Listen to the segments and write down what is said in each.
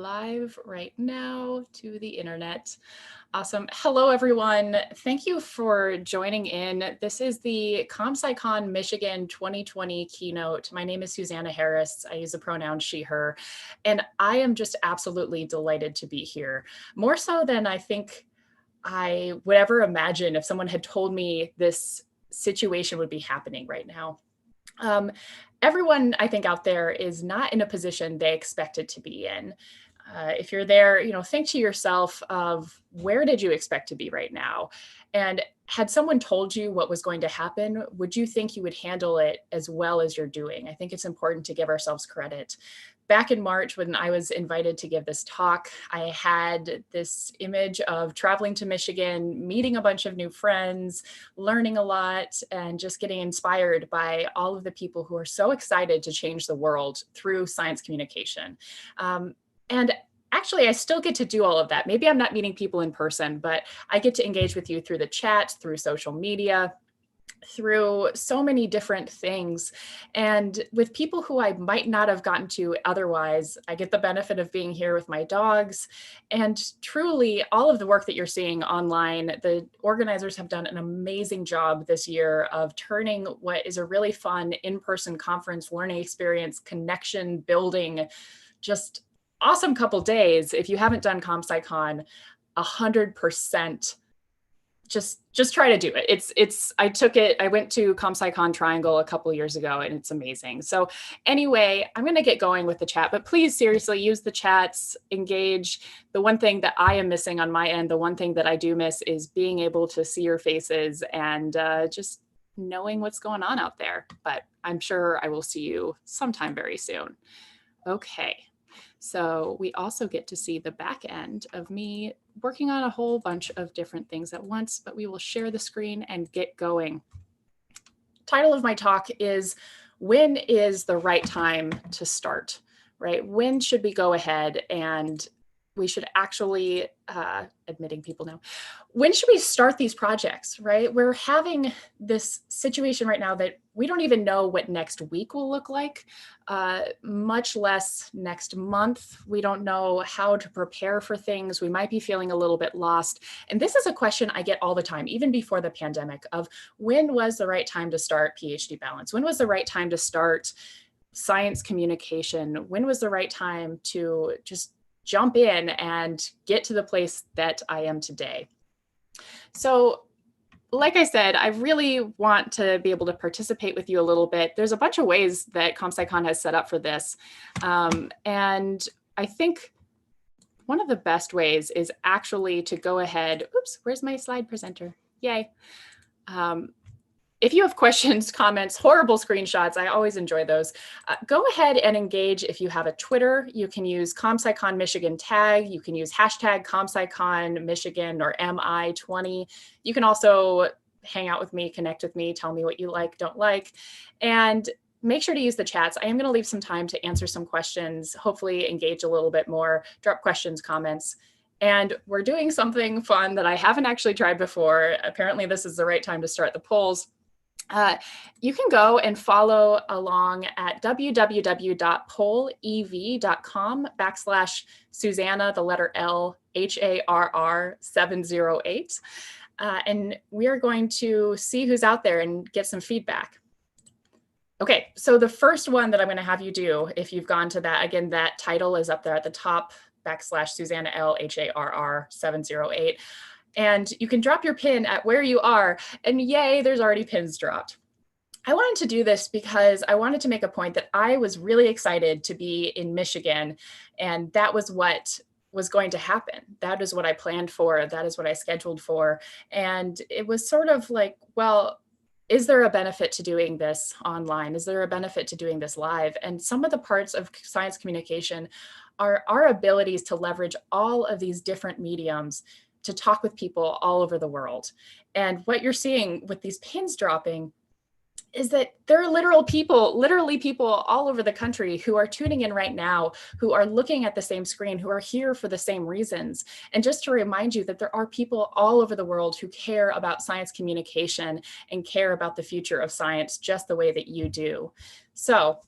live right now to the internet. Awesome. Hello, everyone. Thank you for joining in. This is the ComSciCon-Michigan 2020 keynote. My name is Susanna Harris. I use the pronoun she, her, and I am just absolutely delighted to be here. More so than I think I would ever imagine if someone had told me this situation would be happening right now. Everyone, I think, out there is not in a position they expected to be in. If you're there, think to yourself of where did you expect to be right now? And had someone told you what was going to happen, would you think you would handle it as well as you're doing? I think it's important to give ourselves credit. Back in March, when I was invited to give this talk, I had this image of traveling to Michigan, meeting a bunch of new friends, learning a lot, and just getting inspired by all of the people who are so excited to change the world through science communication. And actually, I still get to do all of that. Maybe I'm not meeting people in person, but I get to engage with you through the chat, through social media, through so many different things. And with people who I might not have gotten to otherwise, I get the benefit of being here with my dogs. And truly, all of the work that you're seeing online, the organizers have done an amazing job this year of turning what is a really fun in-person conference learning experience, connection building, just awesome couple days. If you haven't done ComSciCon, 100%. Just try to do it. I went to ComSciCon Triangle a couple of years ago and it's amazing. So anyway, I'm going to get going with the chat, but please seriously use the chats, engage. The one thing that I am missing on my end, the one thing that I do miss is being able to see your faces and just knowing what's going on out there. But I'm sure I will see you sometime very soon. Okay. So we also get to see the back end of me working on a whole bunch of different things at once, but we will share the screen and get going. Title of my talk is, when is the right time to start, right? When should we go ahead and we should actually, admitting people now, when should we start these projects, right? We're having this situation right now that we don't even know what next week will look like, much less next month. We don't know how to prepare for things. We might be feeling a little bit lost. And this is a question I get all the time, even before the pandemic, of when was the right time to start PhD Balance? When was the right time to start science communication? When was the right time to just jump in and get to the place that I am today? So like I said, I really want to be able to participate with you a little bit. There's a bunch of ways that ComSciCon has set up for this. And I think one of the best ways is actually to go ahead. Oops, where's my slide presenter? Yay. If you have questions, comments, horrible screenshots, I always enjoy those. Go ahead and engage. If you have a Twitter, you can use ComSciCon-Michigan tag. You can use hashtag ComSciCon-Michigan or MI20. You can also hang out with me, connect with me, tell me what you like, don't like, and make sure to use the chats. I am going to leave some time to answer some questions, hopefully engage a little bit more, drop questions, comments. And we're doing something fun that I haven't actually tried before. Apparently, this is the right time to start the polls. You can go and follow along at www.pollev.com/Susanna, the letter L, HARR 708. And we are going to see who's out there and get some feedback. Okay, so the first one that I'm going to have you do, if you've gone to that, again, that title is up there at the top, /Susanna L, HARR 708. And you can drop your pin at where you are, and yay, there's already pins dropped. I wanted to do this because I wanted to make a point that I was really excited to be in Michigan, and that was what was going to happen. That is what I planned for. That is what I scheduled for. And it was sort of like, well, is there a benefit to doing this online? Is there a benefit to doing this live? And some of the parts of science communication are our abilities to leverage all of these different mediums to talk with people all over the world. And what you're seeing with these pins dropping is that there are literally people all over the country who are tuning in right now, who are looking at the same screen, who are here for the same reasons. And just to remind you that there are people all over the world who care about science communication and care about the future of science just the way that you do. So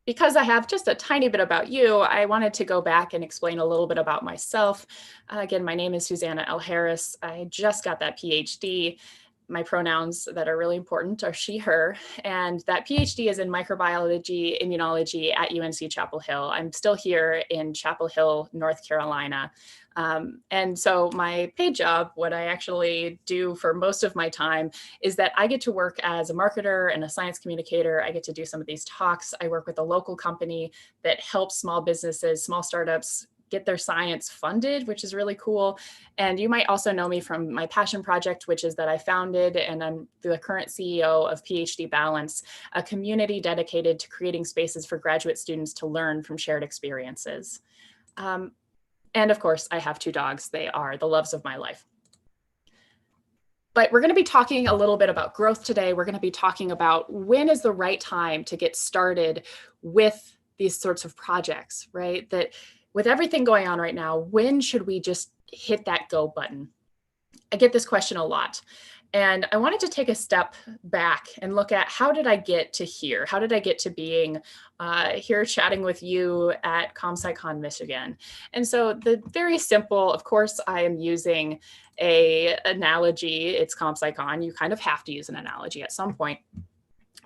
because I have just a tiny bit about you, I wanted to go back and explain a little bit about myself. Again, my name is Susanna L Harris. I just got that PhD. My pronouns that are really important are she, her, and that PhD is in microbiology, immunology at UNC Chapel Hill. I'm still here in Chapel Hill, North Carolina. And so my paid job, what I actually do for most of my time, is that I get to work as a marketer and a science communicator. I get to do some of these talks. I work with a local company that helps small businesses, small startups get their science funded, which is really cool. And you might also know me from my passion project, which is that I founded and I'm the current CEO of PhD Balance, a community dedicated to creating spaces for graduate students to learn from shared experiences. And of course, I have 2 dogs. They are the loves of my life. But we're going to be talking a little bit about growth today. We're going to be talking about when is the right time to get started with these sorts of projects, right? That with everything going on right now, when should we just hit that go button? I get this question a lot. And I wanted to take a step back and look at how did I get to here? How did I get to being here chatting with you at ComSciCon-Michigan? And so the very simple, of course, I am using a analogy. It's ComSciCon. You kind of have to use an analogy at some point.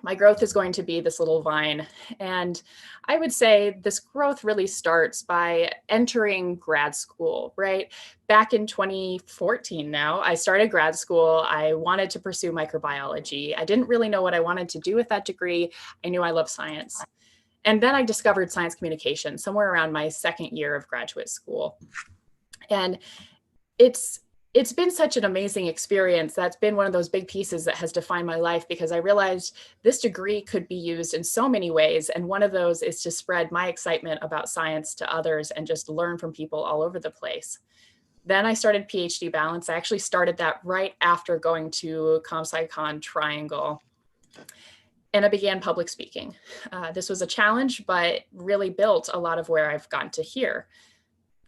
My growth is going to be this little vine. And I would say this growth really starts by entering grad school, right? Back in 2014 now, I started grad school. I wanted to pursue microbiology. I didn't really know what I wanted to do with that degree. I knew I loved science. And then I discovered science communication somewhere around my second year of graduate school. And it's been such an amazing experience. That's been one of those big pieces that has defined my life because I realized this degree could be used in so many ways. And one of those is to spread my excitement about science to others and just learn from people all over the place. Then I started PhD Balance. I actually started that right after going to ComSciCon Triangle. And I began public speaking. This was a challenge, but really built a lot of where I've gotten to here.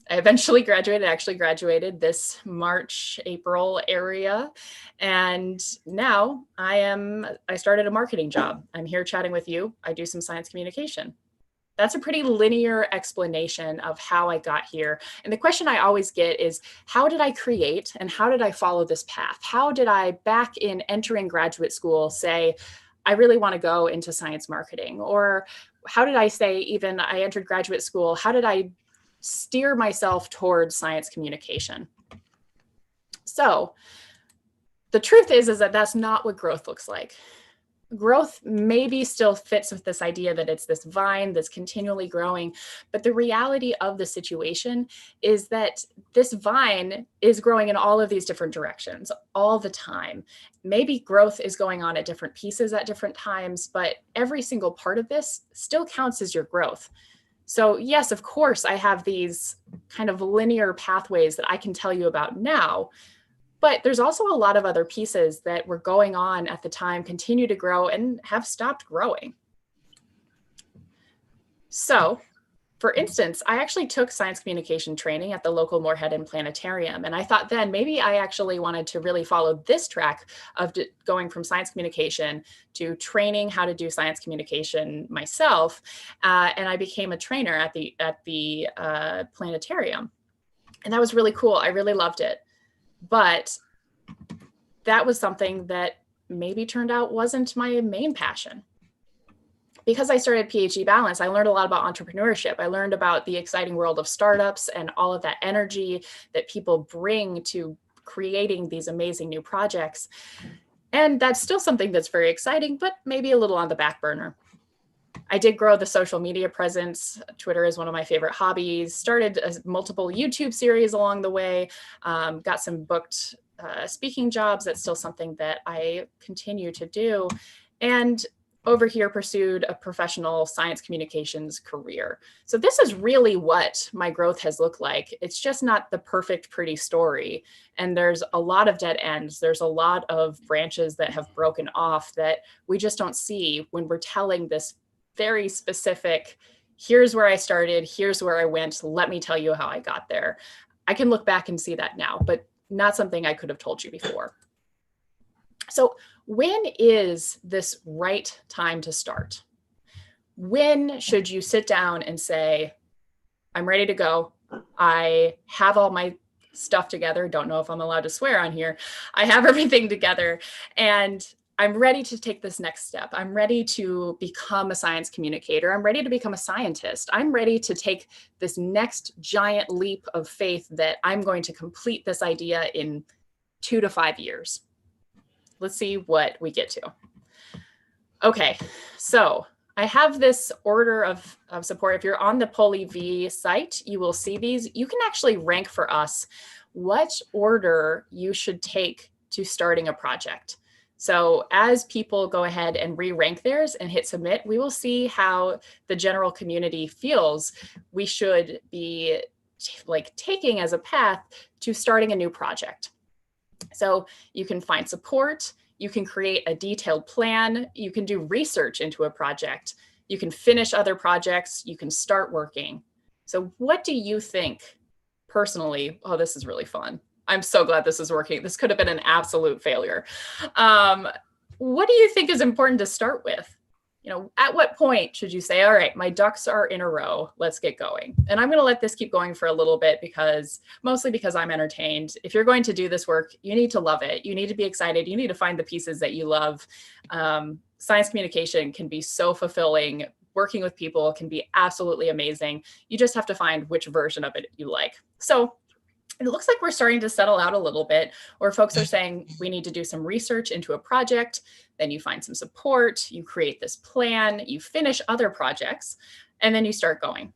I eventually graduated, actually graduated this March, April area. And now I started a marketing job. I'm here chatting with you. I do some science communication. That's a pretty linear explanation of how I got here. And the question I always get is, how did I create and how did I follow this path? How did I, back in entering graduate school, say, I really want to go into science marketing? Or how did I say, even I entered graduate school, how did I steer myself towards science communication? So the truth is that that's not what growth looks like. Growth maybe still fits with this idea that it's this vine that's continually growing, but the reality of the situation is that this vine is growing in all of these different directions all the time. Maybe growth is going on at different pieces at different times, but every single part of this still counts as your growth. So yes, of course, I have these kind of linear pathways that I can tell you about now, but there's also a lot of other pieces that were going on at the time, continue to grow and have stopped growing. So for instance, I actually took science communication training at the local Moorhead Planetarium. And I thought then maybe I actually wanted to really follow this track of going from science communication to training how to do science communication myself. And I became a trainer at the planetarium. And that was really cool. I really loved it. But that was something that maybe turned out wasn't my main passion. Because I started PhD Balance, I learned a lot about entrepreneurship. I learned about the exciting world of startups and all of that energy that people bring to creating these amazing new projects. And that's still something that's very exciting, but maybe a little on the back burner. I did grow the social media presence. Twitter is one of my favorite hobbies. Started multiple YouTube series along the way, got some booked speaking jobs. That's still something that I continue to do. And over here pursued a professional science communications career. So this is really what my growth has looked like. It's just not the perfect, pretty story. And there's a lot of dead ends. There's a lot of branches that have broken off that we just don't see when we're telling this very specific, here's where I started, here's where I went, let me tell you how I got there. I can look back and see that now, but not something I could have told you before. So when is this right time to start? When should you sit down and say, I'm ready to go. I have all my stuff together. Don't know if I'm allowed to swear on here. I have everything together and I'm ready to take this next step. I'm ready to become a science communicator. I'm ready to become a scientist. I'm ready to take this next giant leap of faith that I'm going to complete this idea in 2 to 5 years. Let's see what we get to. Okay, so I have this order of support. If you're on the PolyV site, you will see these. You can actually rank for us what order you should take to starting a project. So as people go ahead and re-rank theirs and hit submit, we will see how the general community feels we should be like taking as a path to starting a new project. So you can find support, you can create a detailed plan, you can do research into a project, you can finish other projects, you can start working. So what do you think personally? Oh, this is really fun. I'm so glad this is working. This could have been an absolute failure. What do you think is important to start with? You know, at what point should you say, all right, my ducks are in a row, let's get going? And I'm going to let this keep going for a little bit mostly because I'm entertained. If you're going to do this work, you need to love it. You need to be excited. You need to find the pieces that you love. Science communication can be so fulfilling. Working with people can be absolutely amazing. You just have to find which version of it you like. So it looks like we're starting to settle out a little bit, or folks are saying we need to do some research into a project, then you find some support, you create this plan, you finish other projects, and then you start going.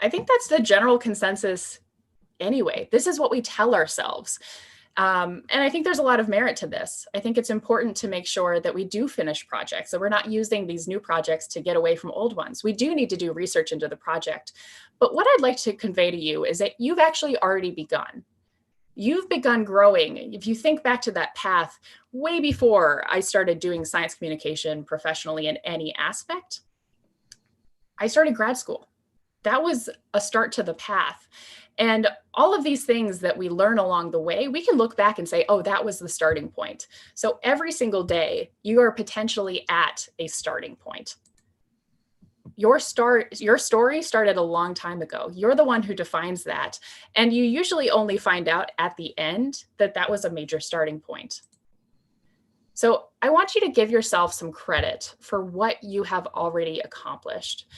I think that's the general consensus anyway. This is what we tell ourselves. And I think there's a lot of merit to this. I think it's important to make sure that we do finish projects, that we're not using these new projects to get away from old ones. We do need to do research into the project. But what I'd like to convey to you is that you've actually already begun. You've begun growing. If you think back to that path way before I started doing science communication professionally in any aspect, I started grad school. That was a start to the path. And all of these things that we learn along the way, we can look back and say, oh, that was the starting point. So every single day, you are potentially at a starting point. Your story started a long time ago. You're the one who defines that. And you usually only find out at the end that that was a major starting point. So I want you to give yourself some credit for what you have already accomplished.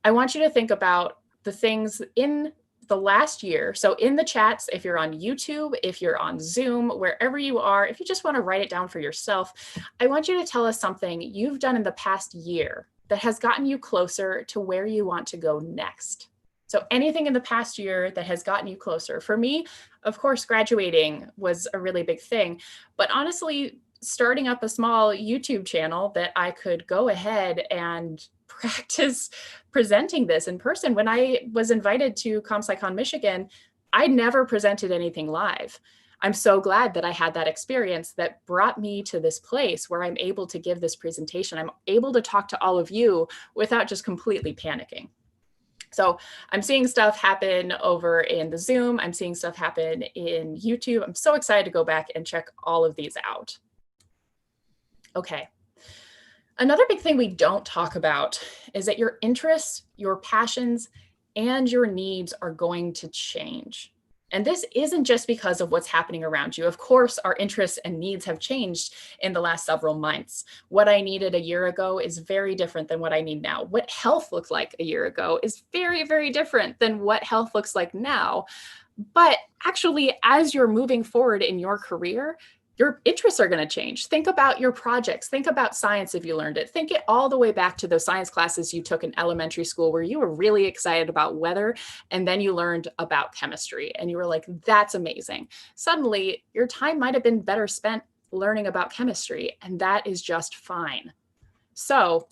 I want you to think about the things in the last year. So in the chats, if you're on YouTube, if you're on Zoom, wherever you are, if you just want to write it down for yourself, I want you to tell us something you've done in the past year that has gotten you closer to where you want to go next. So anything in the past year that has gotten you closer. For me, of course, graduating was a really big thing, but honestly, starting up a small YouTube channel that I could go ahead and practice presenting this in person. When I was invited to ComSciCon-Michigan, I never presented anything live. I'm so glad that I had that experience that brought me to this place where I'm able to give this presentation. I'm able to talk to all of you without just completely panicking. So I'm seeing stuff happen over in the Zoom. I'm seeing stuff happen in YouTube. I'm so excited to go back and check all of these out. Okay. Another big thing we don't talk about is that your interests, your passions, and your needs are going to change. And this isn't just because of what's happening around you. Of course, our interests and needs have changed in the last several months. What I needed a year ago is very different than what I need now. What health looked like a year ago is very, very different than what health looks like now. But actually, as you're moving forward in your career, your interests are going to change. Think about your projects. Think about science if you learned it. Think it all the way back to those science classes you took in elementary school where you were really excited about weather, and then you learned about chemistry and you were like, that's amazing. Suddenly, your time might have been better spent learning about chemistry, and that is just fine. So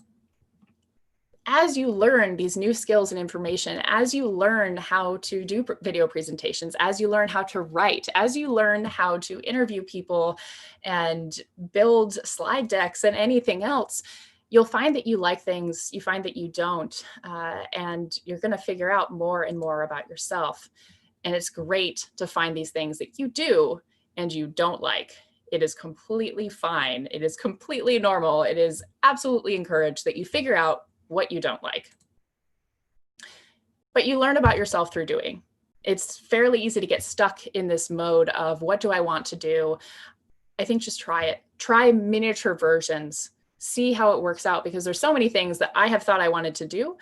as you learn these new skills and information, as you learn how to do video presentations, as you learn how to write, as you learn how to interview people and build slide decks and anything else, you'll find that you like things, you find that you don't, and you're going to figure out more and more about yourself. And it's great to find these things that you do and you don't like. It is completely fine. It is completely normal. It is absolutely encouraged that you figure out what you don't like. But you learn about yourself through doing. It's fairly easy to get stuck in this mode of what do I want to do? I think just try it. Try miniature versions. See how it works out, because there's so many things that I have thought I wanted to do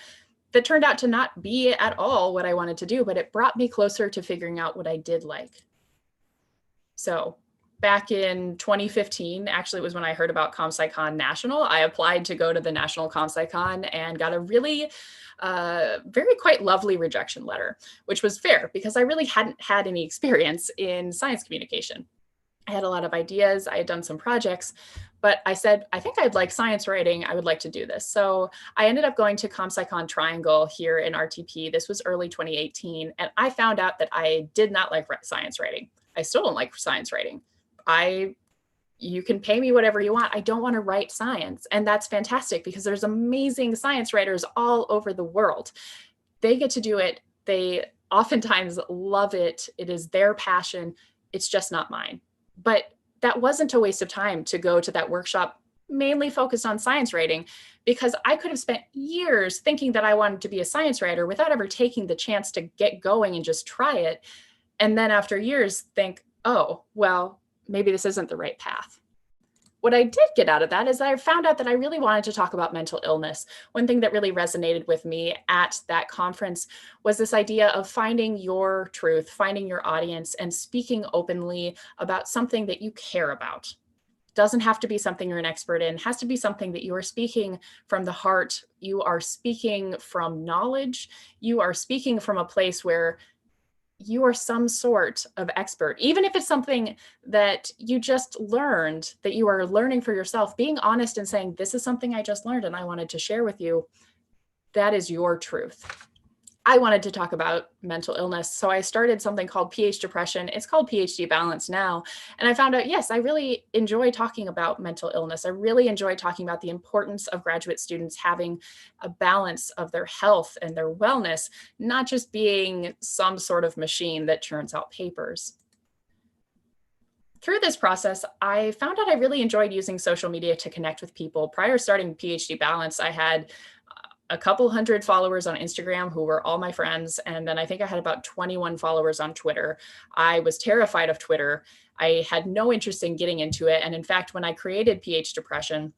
that turned out to not be at all what I wanted to do, but it brought me closer to figuring out what I did like. So back in 2015, actually it was when I heard about ComSciCon National. I applied to go to the National ComSciCon and got a really very quite lovely rejection letter, which was fair because I really hadn't had any experience in science communication. I had a lot of ideas. I had done some projects, but I said, I think I'd like science writing. I would like to do this. So I ended up going to ComSciCon Triangle here in RTP. This was early 2018. And I found out that I did not like science writing. I still don't like science writing. You can pay me whatever you want. I don't want to write science. And that's fantastic because there's amazing science writers all over the world. They get to do it. They oftentimes love it. It is their passion. It's just not mine. But that wasn't a waste of time to go to that workshop mainly focused on science writing, because I could have spent years thinking that I wanted to be a science writer without ever taking the chance to get going and just try it. And then after years think, oh, well, maybe this isn't the right path. What I did get out of that is I found out that I really wanted to talk about mental illness. One thing that really resonated with me at that conference was this idea of finding your truth, finding your audience, and speaking openly about something that you care about. Doesn't have to be something you're an expert in, has to be something that you are speaking from the heart. You are speaking from knowledge. You are speaking from a place where you are some sort of expert, even if it's something that you just learned, that you are learning for yourself. Being honest and saying, this is something I just learned and I wanted to share with you, that is your truth. I wanted to talk about mental illness, so I started something called PH Depression. It's called PhD Balance now. And I found out, yes, I really enjoy talking about mental illness. I really enjoy talking about the importance of graduate students having a balance of their health and their wellness, not just being some sort of machine that churns out papers. Through this process, I found out I really enjoyed using social media to connect with people. Prior to starting PhD Balance, I had a couple hundred followers on Instagram who were all my friends. And then I think I had about 21 followers on Twitter. I was terrified of Twitter. I had no interest in getting into it. And in fact, when I created PH Depression,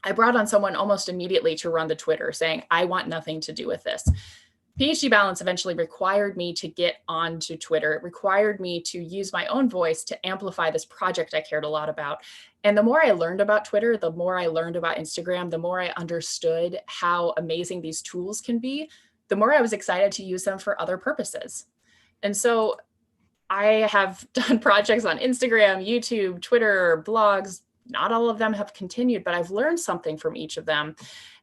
I brought on someone almost immediately to run the Twitter saying, I want nothing to do with this. PhD Balance eventually required me to get onto Twitter. It required me to use my own voice to amplify this project I cared a lot about. And the more I learned about Twitter, the more I learned about Instagram, the more I understood how amazing these tools can be, the more I was excited to use them for other purposes. And so I have done projects on Instagram, YouTube, Twitter, blogs. Not all of them have continued, but I've learned something from each of them.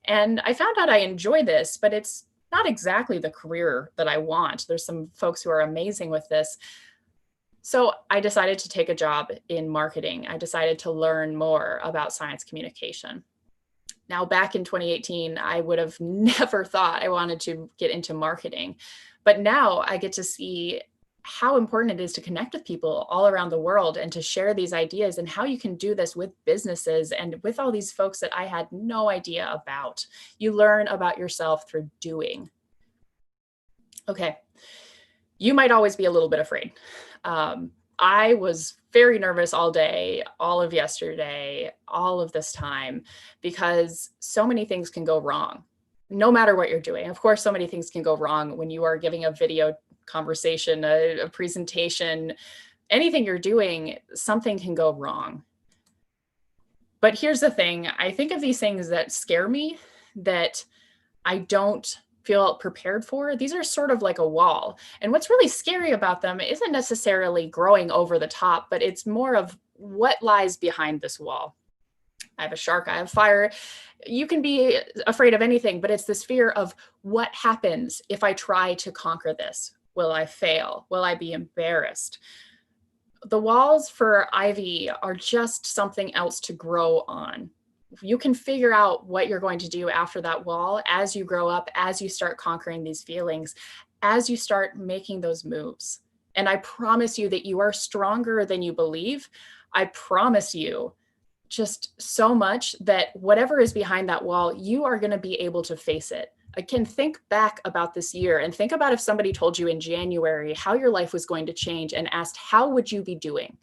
And I found out I enjoy this, but it's not exactly the career that I want. There's some folks who are amazing with this. So I decided to take a job in marketing. I decided to learn more about science communication. Now, back in 2018, I would have never thought I wanted to get into marketing. But now I get to see how important it is to connect with people all around the world and to share these ideas and how you can do this with businesses and with all these folks that I had no idea about. You learn about yourself through doing. Okay, you might always be a little bit afraid. I was very nervous all day, all of yesterday, all of this time, because so many things can go wrong, no matter what you're doing. Of course, so many things can go wrong when you are giving a video conversation, a presentation, anything you're doing, something can go wrong. But here's the thing. I think of these things that scare me, that I don't feel prepared for. These are sort of like a wall. And what's really scary about them isn't necessarily growing over the top, but it's more of what lies behind this wall. I have a shark, I have fire. You can be afraid of anything, but it's this fear of what happens if I try to conquer this? Will I fail? Will I be embarrassed? The walls for Ivy are just something else to grow on. You can figure out what you're going to do after that wall as you grow up, as you start conquering these feelings, as you start making those moves. And I promise you that you are stronger than you believe. I promise you just so much that whatever is behind that wall, you are going to be able to face it. Again, think back about this year and think about if somebody told you in January how your life was going to change and asked, how would you be doing?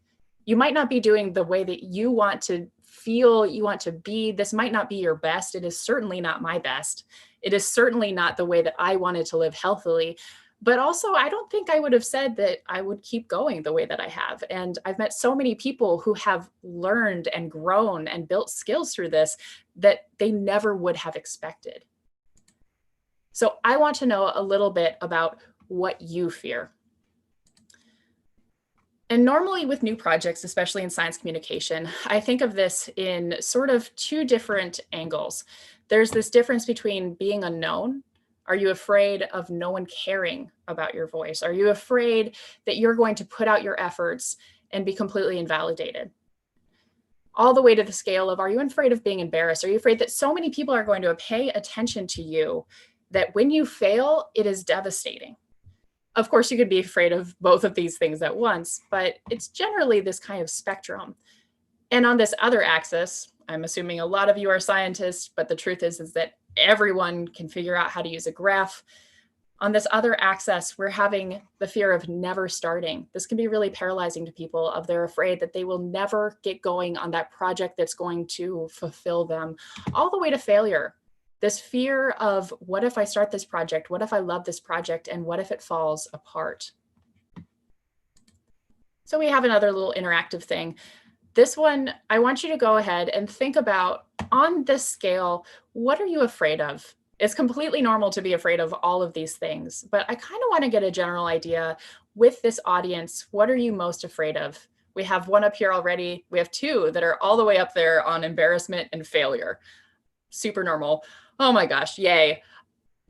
You might not be doing the way that you want to feel, you want to be. This might not be your best. It is certainly not my best. It is certainly not the way that I wanted to live healthily. But also, I don't think I would have said that I would keep going the way that I have. And I've met so many people who have learned and grown and built skills through this that they never would have expected. So I want to know a little bit about what you fear. And normally with new projects, especially in science communication, I think of this in sort of two different angles. There's this difference between being unknown. Are you afraid of no one caring about your voice? Are you afraid that you're going to put out your efforts and be completely invalidated? All the way to the scale of, are you afraid of being embarrassed? Are you afraid that so many people are going to pay attention to you that when you fail, it is devastating? Of course, you could be afraid of both of these things at once, but it's generally this kind of spectrum. And on this other axis, I'm assuming a lot of you are scientists, but the truth is that everyone can figure out how to use a graph. On this other axis, we're having the fear of never starting. This can be really paralyzing to people of they're afraid that they will never get going on that project that's going to fulfill them, all the way to failure. This fear of what if I start this project? What if I love this project? And what if it falls apart? So we have another little interactive thing. This one, I want you to go ahead and think about, on this scale, what are you afraid of? It's completely normal to be afraid of all of these things, but I kind of want to get a general idea with this audience. What are you most afraid of? We have one up here already. We have two that are all the way up there on embarrassment and failure. Super normal. Oh my gosh, yay.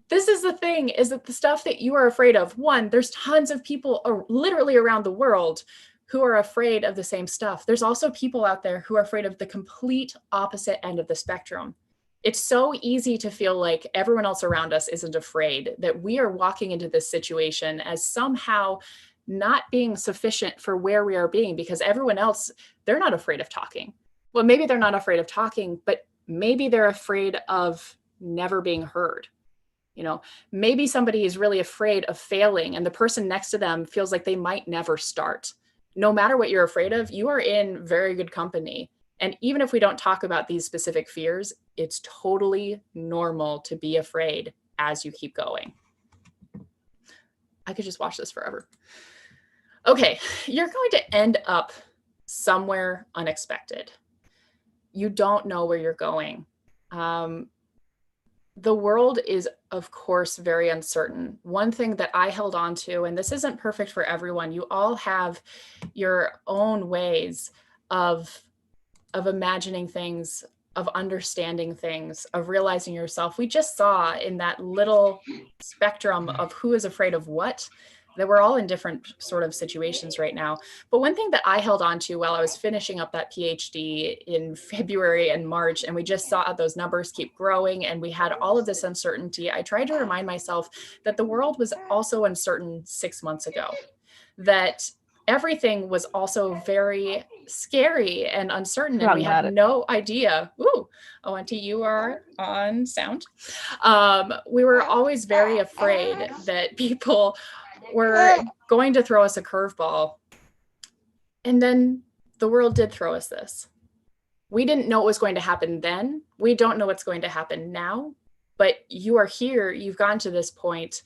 This is the thing, is that the stuff that you are afraid of, one, there's tons of people literally around the world who are afraid of the same stuff. There's also people out there who are afraid of the complete opposite end of the spectrum. It's so easy to feel like everyone else around us isn't afraid, that we are walking into this situation as somehow not being sufficient for where we are being, because everyone else, they're not afraid of talking. Well, maybe they're not afraid of talking, but maybe they're afraid of never being heard. You know, maybe somebody is really afraid of failing and the person next to them feels like they might never start. No matter what you're afraid of, you are in very good company. And even if we don't talk about these specific fears, it's totally normal to be afraid as you keep going. I could just watch this forever. Okay, you're going to end up somewhere unexpected. You don't know where you're going. The world is, of course, very uncertain. One thing that I held on to, and this isn't perfect for everyone, you all have your own ways of imagining things, of understanding things, of realizing yourself. We just saw in that little spectrum of who is afraid of what, that we're all in different sort of situations right now. But one thing that I held on to while I was finishing up that PhD in February and March, and we just saw those numbers keep growing and we had all of this uncertainty, I tried to remind myself that the world was also uncertain 6 months ago, that everything was also very scary and uncertain, and we had no idea. Ooh, oh, Auntie, you are on sound. We were always very afraid that people were going to throw us a curveball. And then the world did throw us this. We didn't know what was going to happen then. We don't know what's going to happen now, but you are here, you've gotten to this point,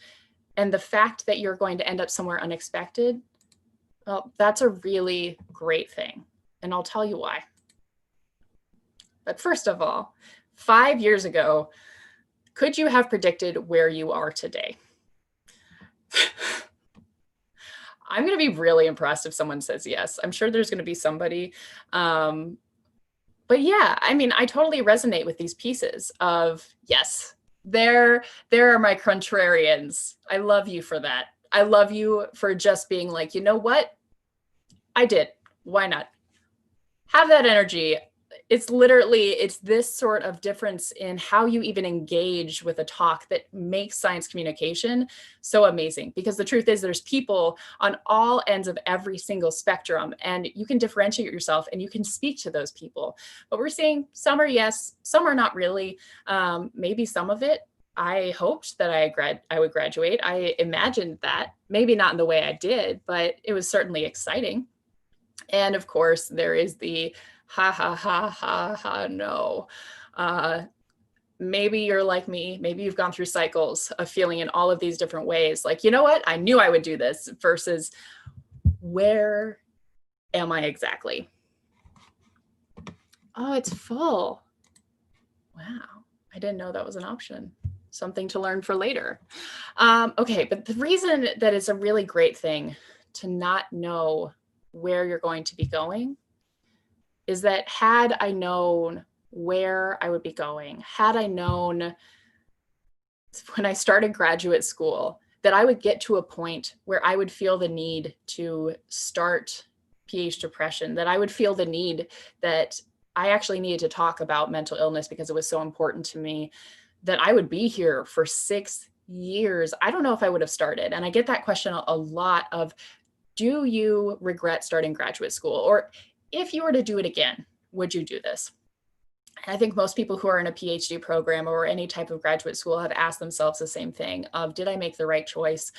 and the fact that you're going to end up somewhere unexpected, well, that's a really great thing. And I'll tell you why. But first of all, 5 years ago, could you have predicted where you are today? I'm going to be really impressed if someone says yes. I'm sure there's going to be somebody. But yeah, I mean, I totally resonate with these pieces of, yes, there are my contrarians. I love you for that. I love you for just being like, you know what? I did. Why not? Have that energy. It's literally, it's this sort of difference in how you even engage with a talk that makes science communication so amazing. Because the truth is there's people on all ends of every single spectrum, and you can differentiate yourself and you can speak to those people. But we're seeing some are yes, some are not really. Maybe some of it, I hoped that I would graduate. I imagined that, maybe not in the way I did, but it was certainly exciting. And of course, there is the ha ha ha ha ha no. Maybe you're like me. Maybe you've gone through cycles of feeling in all of these different ways. Like, you know what? I knew I would do this versus where am I exactly? Oh, it's full. Wow. I didn't know that was an option. Something to learn for later. Okay, but the reason that it's a really great thing to not know where you're going to be going is that had I known where I would be going, had I known when I started graduate school that I would get to a point where I would feel the need to start PH depression, that I would feel the need that I actually needed to talk about mental illness because it was so important to me, that I would be here for 6 years. I don't know if I would have started. And I get that question a lot of, do you regret starting graduate school? Or if you were to do it again, would you do this? And I think most people who are in a PhD program or any type of graduate school have asked themselves the same thing of, did I make the right choice?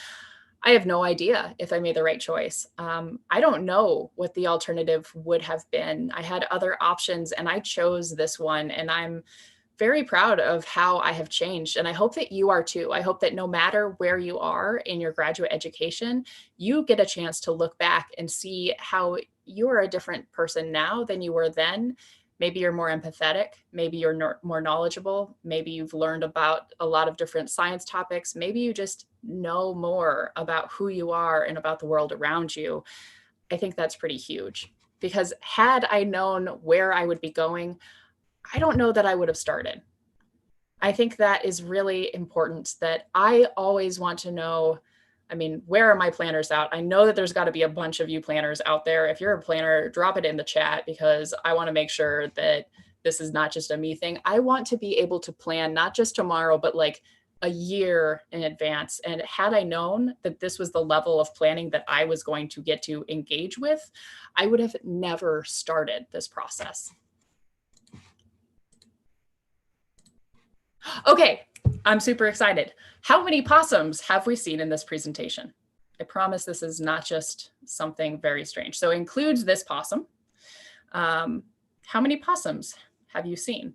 I have no idea if I made the right choice. I don't know what the alternative would have been. I had other options and I chose this one, and I'm very proud of how I have changed. And I hope that you are too. I hope that no matter where you are in your graduate education, you get a chance to look back and see how you are a different person now than you were then. Maybe you're more empathetic. Maybe you're more knowledgeable. Maybe you've learned about a lot of different science topics. Maybe you just know more about who you are and about the world around you. I think that's pretty huge, because had I known where I would be going, I don't know that I would have started. I think that is really important, that I always want to know, I mean, where are my planners out? I know that there's got to be a bunch of you planners out there. If you're a planner, drop it in the chat, because I want to make sure that this is not just a me thing. I want to be able to plan not just tomorrow, but like a year in advance. And had I known that this was the level of planning that I was going to get to engage with, I would have never started this process. Okay, I'm super excited. How many possums have we seen in this presentation? I promise this is not just something very strange. So it includes this possum. How many possums have you seen?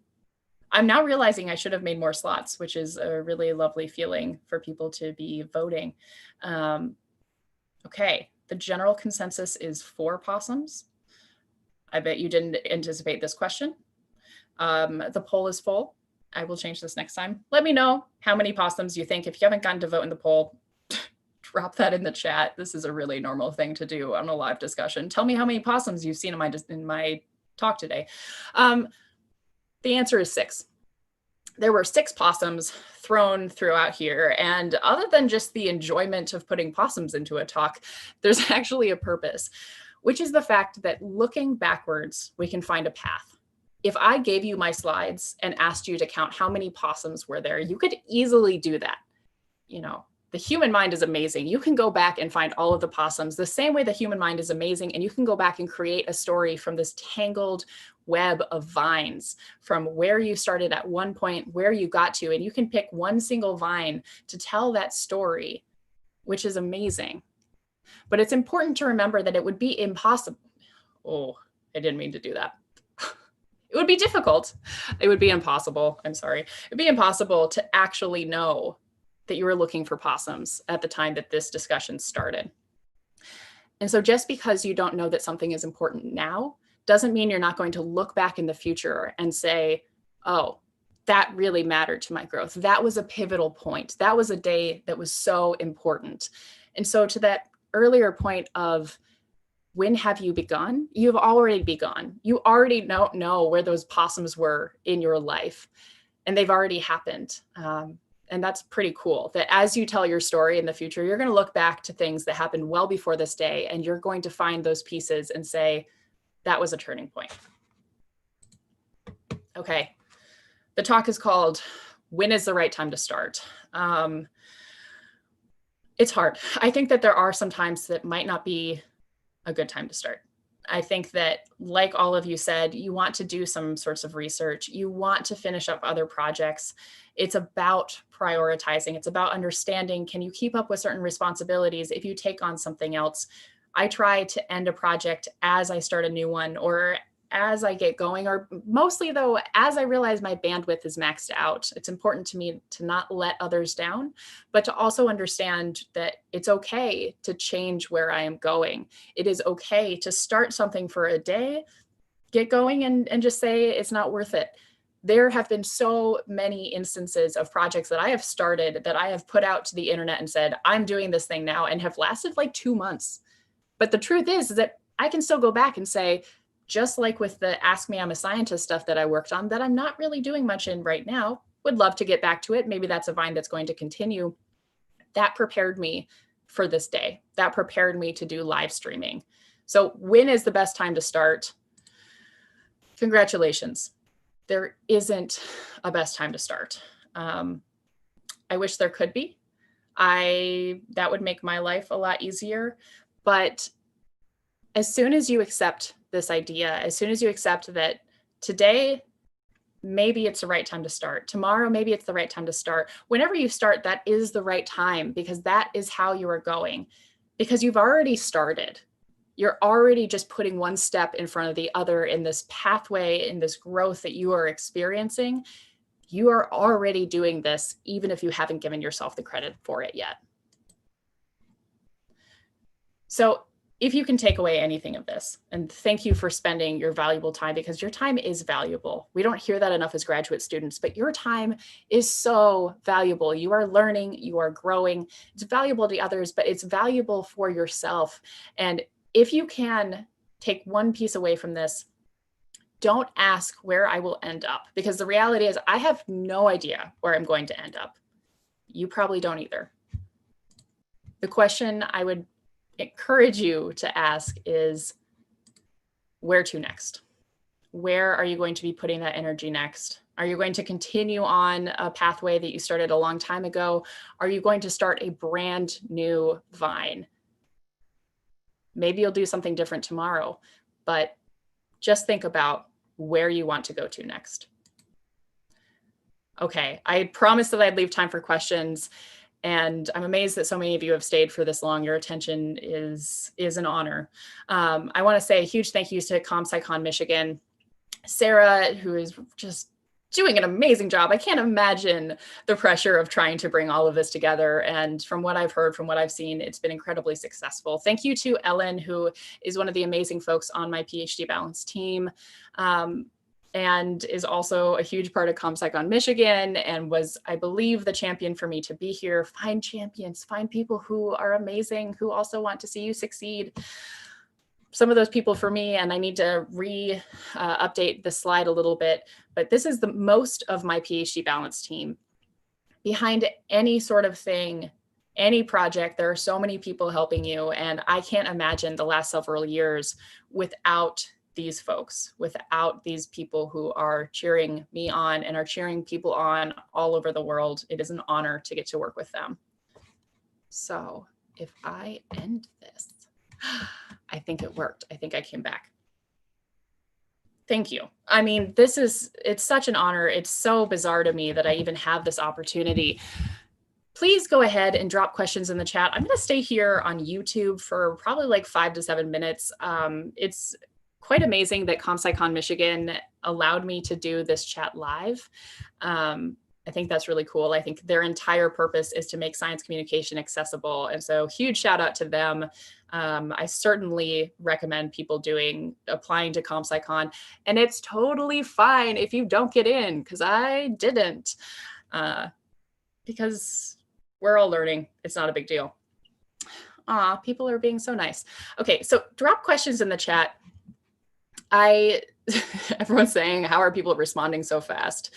I'm now realizing I should have made more slots, which is a really lovely feeling for people to be voting. Okay, the general consensus is 4 possums. I bet you didn't anticipate this question. The poll is full. I will change this next time. Let me know how many possums you think. If you haven't gotten to vote in the poll, drop that in the chat. This is a really normal thing to do on a live discussion. Tell me how many possums you've seen in my talk today. The answer is 6. There were 6 possums thrown throughout here. And other than just the enjoyment of putting possums into a talk, there's actually a purpose, which is the fact that looking backwards, we can find a path. If I gave you my slides and asked you to count how many possums were there, you could easily do that. You know, the human mind is amazing. You can go back and find all of the possums the same way the human mind is amazing. And you can go back and create a story from this tangled web of vines, from where you started at one point, where you got to, and you can pick one single vine to tell that story, which is amazing. But it's important to remember that it would be impossible. Oh, I didn't mean to do that. It would be difficult. It would be impossible. I'm sorry. It'd be impossible to actually know that you were looking for possums at the time that this discussion started. And so just because you don't know that something is important now doesn't mean you're not going to look back in the future and say, oh, that really mattered to my growth. That was a pivotal point. That was a day that was so important. And so to that earlier point of, when have you begun? You've already begun. You already know where those possums were in your life, and they've already happened. And that's pretty cool, that as you tell your story in the future, you're going to look back to things that happened well before this day, and you're going to find those pieces and say, that was a turning point. Okay, the talk is called When is the Right Time to Start? It's hard. I think that there are some times that might not be a good time to start. I think that, like all of you said, you want to do some sorts of research. You want to finish up other projects. It's about prioritizing. It's about understanding, can you keep up with certain responsibilities if you take on something else? I try to end a project as I start a new one, or as I get going, or mostly though, as I realize my bandwidth is maxed out. It's important to me to not let others down, but to also understand that it's okay to change where I am going. It is okay to start something for a day, get going, and just say it's not worth it. There have been so many instances of projects that I have started that I have put out to the internet and said, I'm doing this thing now, and have lasted like 2 months. But the truth is that I can still go back and say, just like with the Ask Me I'm a Scientist stuff that I worked on that I'm not really doing much in right now, would love to get back to it. Maybe that's a vine that's going to continue. That prepared me for this day. That prepared me to do live streaming. So when is the best time to start? Congratulations. There isn't a best time to start. I wish there could be. That would make my life a lot easier. But as soon as you accept this idea, as soon as you accept that today, maybe it's the right time to start. Tomorrow, maybe it's the right time to start. Whenever you start, that is the right time, because that is how you are going, because you've already started. You're already just putting one step in front of the other in this pathway, in this growth that you are experiencing. You are already doing this, even if you haven't given yourself the credit for it yet. So if you can take away anything of this, and thank you for spending your valuable time, because your time is valuable. We don't hear that enough as graduate students, but your time is so valuable. You are learning, you are growing. It's valuable to others, but it's valuable for yourself. And if you can take one piece away from this, don't ask where I will end up, because the reality is I have no idea where I'm going to end up. You probably don't either. The question I would encourage you to ask is, where to next? Where are you going to be putting that energy next? Are you going to continue on a pathway that you started a long time ago? Are you going to start a brand new vine? Maybe you'll do something different tomorrow, but just think about where you want to go to next. Okay, I promised that I'd leave time for questions. And I'm amazed that so many of you have stayed for this long. Your attention is an honor. I want to say a huge thank you to ComSciCon-Michigan, Sarah, who is just doing an amazing job. I can't imagine the pressure of trying to bring all of this together. And from what I've heard, from what I've seen, it's been incredibly successful. Thank you to Ellen, who is one of the amazing folks on my PhD Balance team. And is also a huge part of ComSciCon-Michigan, and was, I believe, the champion for me to be here. Find champions, find people who are amazing, who also want to see you succeed. Some of those people for me, and I need to update the slide a little bit, but this is the most of my PhD Balance team. Behind any sort of thing, any project, there are so many people helping you, and I can't imagine the last several years without these folks, without these people who are cheering me on and are cheering people on all over the world. It is an honor to get to work with them. So if I end this, I think it worked. I think I came back. Thank you. I mean, it's such an honor. It's so bizarre to me that I even have this opportunity. Please go ahead and drop questions in the chat. I'm going to stay here on YouTube for probably like 5 to 7 minutes. It's quite amazing that ComSciCon-Michigan allowed me to do this chat live. I think that's really cool. I think their entire purpose is to make science communication accessible. And so huge shout out to them. I certainly recommend people applying to ComSciCon, and it's totally fine if you don't get in, because I didn't, because we're all learning. It's not a big deal. People are being so nice. Okay, so drop questions in the chat. Everyone's saying, how are people responding so fast?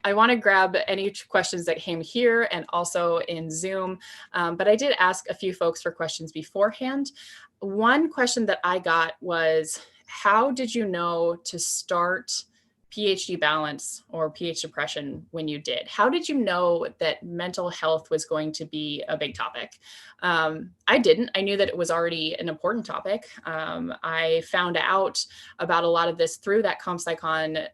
I want to grab any questions that came here and also in Zoom, but I did ask a few folks for questions beforehand. One question that I got was, how did you know to start PhD balance or PhD depression when you did? How did you know that mental health was going to be a big topic? I didn't. I knew that it was already an important topic. I found out about a lot of this through that ComSciCon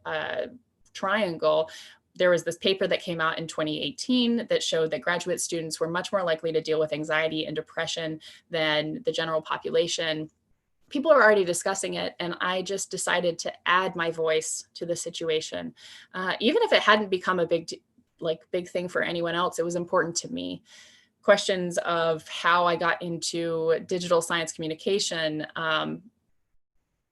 triangle. There was this paper that came out in 2018 that showed that graduate students were much more likely to deal with anxiety and depression than the general population. People are already discussing it, and I just decided to add my voice to the situation. Even if it hadn't become a big thing for anyone else, it was important to me. Questions of how I got into digital science communication.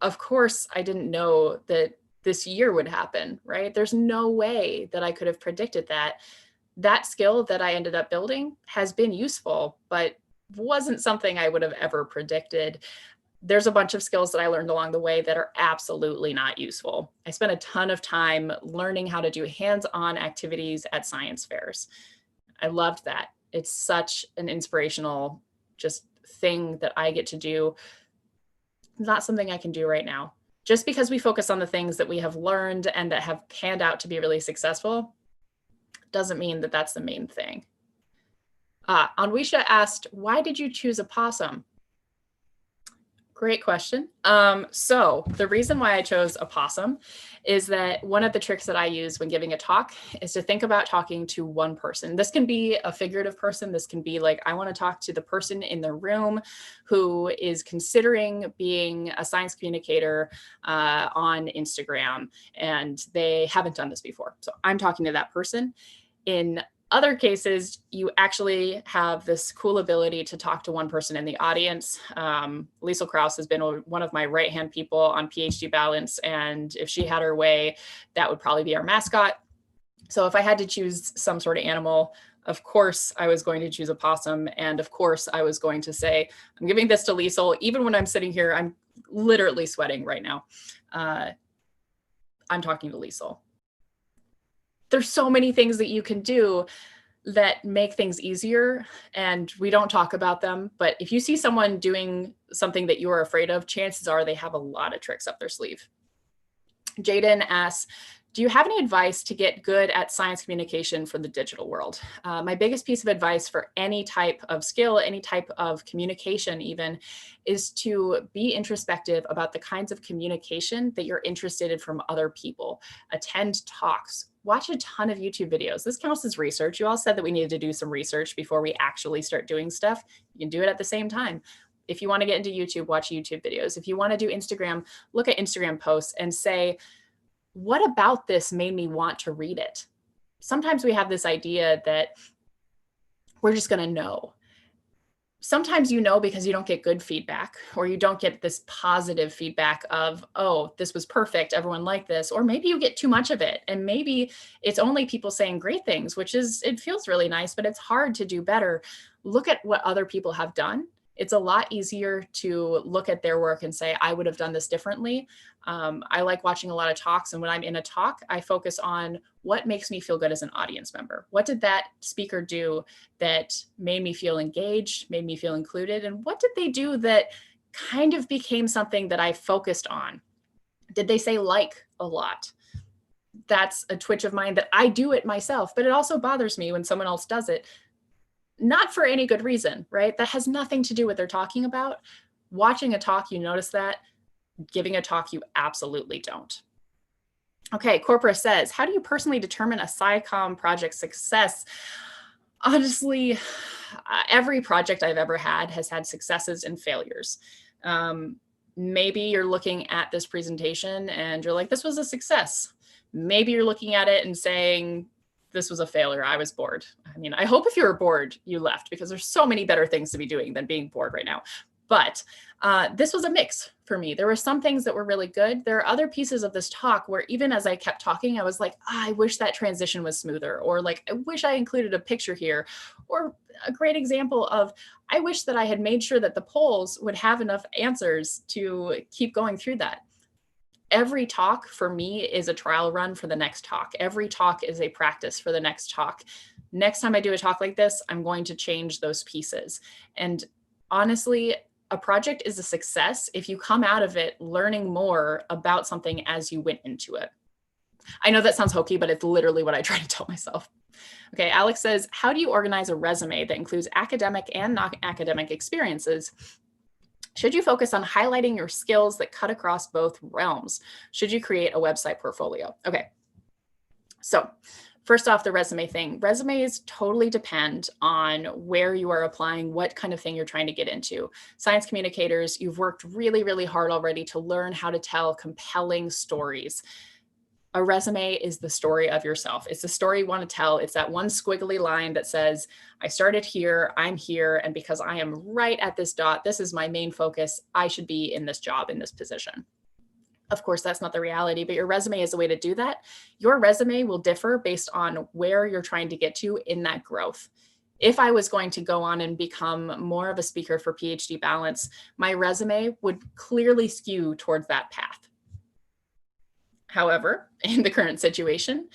Of course, I didn't know that this year would happen, right? There's no way that I could have predicted that. That skill that I ended up building has been useful, but wasn't something I would have ever predicted. There's a bunch of skills that I learned along the way that are absolutely not useful. I spent a ton of time learning how to do hands-on activities at science fairs. I loved that. It's such an inspirational just thing that I get to do. Not something I can do right now. Just because we focus on the things that we have learned and that have panned out to be really successful doesn't mean that that's the main thing. Anwisha asked, why did you choose a possum? Great question. So the reason why I chose a possum is that one of the tricks that I use when giving a talk is to think about talking to one person. This can be a figurative person. This can be like, I want to talk to the person in the room who is considering being a science communicator on Instagram, and they haven't done this before. So I'm talking to that person. In other cases, you actually have this cool ability to talk to one person in the audience. Liesl Krauss has been one of my right-hand people on PhD Balance, and if she had her way, that would probably be our mascot. So if I had to choose some sort of animal, of course I was going to choose a possum, and of course I was going to say, I'm giving this to Liesl. Even when I'm sitting here, I'm literally sweating right now. I'm talking to Liesl. There's so many things that you can do that make things easier, and we don't talk about them. But if you see someone doing something that you are afraid of, chances are they have a lot of tricks up their sleeve. Jaden asks, do you have any advice to get good at science communication for the digital world? My biggest piece of advice for any type of skill, any type of communication even, is to be introspective about the kinds of communication that you're interested in from other people. Attend talks. Watch a ton of YouTube videos. This counts as research. You all said that we needed to do some research before we actually start doing stuff. You can do it at the same time. If you want to get into YouTube, watch YouTube videos. If you want to do Instagram, look at Instagram posts and say, what about this made me want to read it? Sometimes we have this idea that we're just going to know. Sometimes you know because you don't get good feedback, or you don't get this positive feedback of, oh, this was perfect, everyone liked this, or maybe you get too much of it, and maybe it's only people saying great things, which is, it feels really nice, but it's hard to do better. Look at what other people have done. It's a lot easier to look at their work and say, I would have done this differently. I like watching a lot of talks. And when I'm in a talk, I focus on what makes me feel good as an audience member. What did that speaker do that made me feel engaged, made me feel included? And what did they do that kind of became something that I focused on? Did they say like a lot? That's a twitch of mine that I do it myself, but it also bothers me when someone else does it. Not for any good reason, right? That has nothing to do with what they're talking about. Watching a talk, you notice that. Giving a talk, you absolutely don't. Okay, Corpora says, how do you personally determine a SciComm project success? Honestly, every project I've ever had has had successes and failures. Maybe you're looking at this presentation and you're like, this was a success. Maybe you're looking at it and saying, this was a failure. I was bored. I mean, I hope if you were bored, you left, because there's so many better things to be doing than being bored right now. But this was a mix for me. There were some things that were really good. There are other pieces of this talk where even as I kept talking, I was like, I wish that transition was smoother, or like, I wish I included a picture here. Or a great example of, I wish that I had made sure that the polls would have enough answers to keep going through that. Every talk for me is a trial run for the next talk. Every talk is a practice for the next talk. Next time I do a talk like this, I'm going to change those pieces. And honestly, a project is a success if you come out of it learning more about something as you went into it. I know that sounds hokey, but it's literally what I try to tell myself. Okay, Alex says, how do you organize a resume that includes academic and non-academic experiences? Should you focus on highlighting your skills that cut across both realms? Should you create a website portfolio? Okay, so first off, the resume thing. Resumes totally depend on where you are applying, what kind of thing you're trying to get into. Science communicators, you've worked really, really hard already to learn how to tell compelling stories. A resume is the story of yourself. It's the story you want to tell. It's that one squiggly line that says, I started here, I'm here, and because I am right at this dot, this is my main focus. I should be in this job, in this position. Of course, that's not the reality, but your resume is a way to do that. Your resume will differ based on where you're trying to get to in that growth. If I was going to go on and become more of a speaker for PhD Balance, my resume would clearly skew towards that path. However, in the current situation,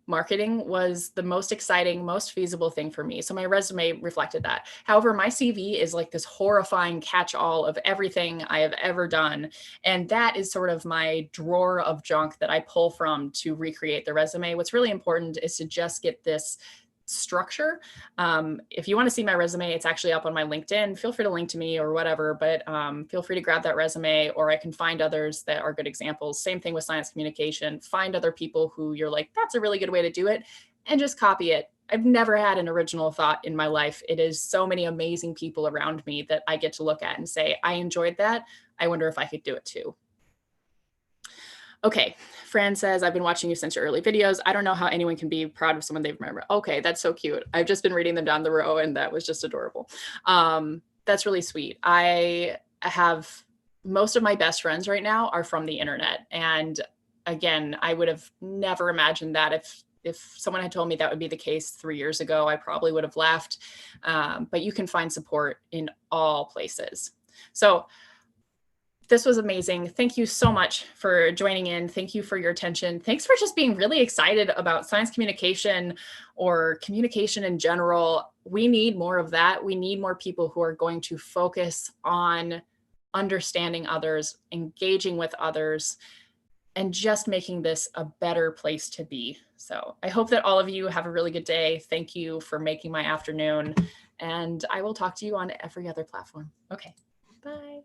marketing was the most exciting, most feasible thing for me. So my resume reflected that. However, my CV is like this horrifying catch-all of everything I have ever done. And that is sort of my drawer of junk that I pull from to recreate the resume. What's really important is to just get this structure. If you want to see my resume, it's actually up on my LinkedIn. Feel free to link to me or whatever, but feel free to grab that resume, or I can find others that are good examples. Same thing with science communication. Find other people who you're like, that's a really good way to do it, and just copy it. I've never had an original thought in my life. It is so many amazing people around me that I get to look at and say, I enjoyed that. I wonder if I could do it too. Okay, Fran says, I've been watching you since your early videos. I don't know how anyone can be proud of someone they've remembered. Okay, that's so cute. I've just been reading them down the row, and that was just adorable. That's really sweet. I have most of my best friends right now are from the internet. And again, I would have never imagined that if someone had told me that would be the case 3 years ago, I probably would have laughed. But you can find support in all places. So this was amazing. Thank you so much for joining in. Thank you for your attention. Thanks for just being really excited about science communication or communication in general. We need more of that. We need more people who are going to focus on understanding others, engaging with others, and just making this a better place to be. So I hope that all of you have a really good day. Thank you for making my afternoon, and I will talk to you on every other platform. Okay, bye.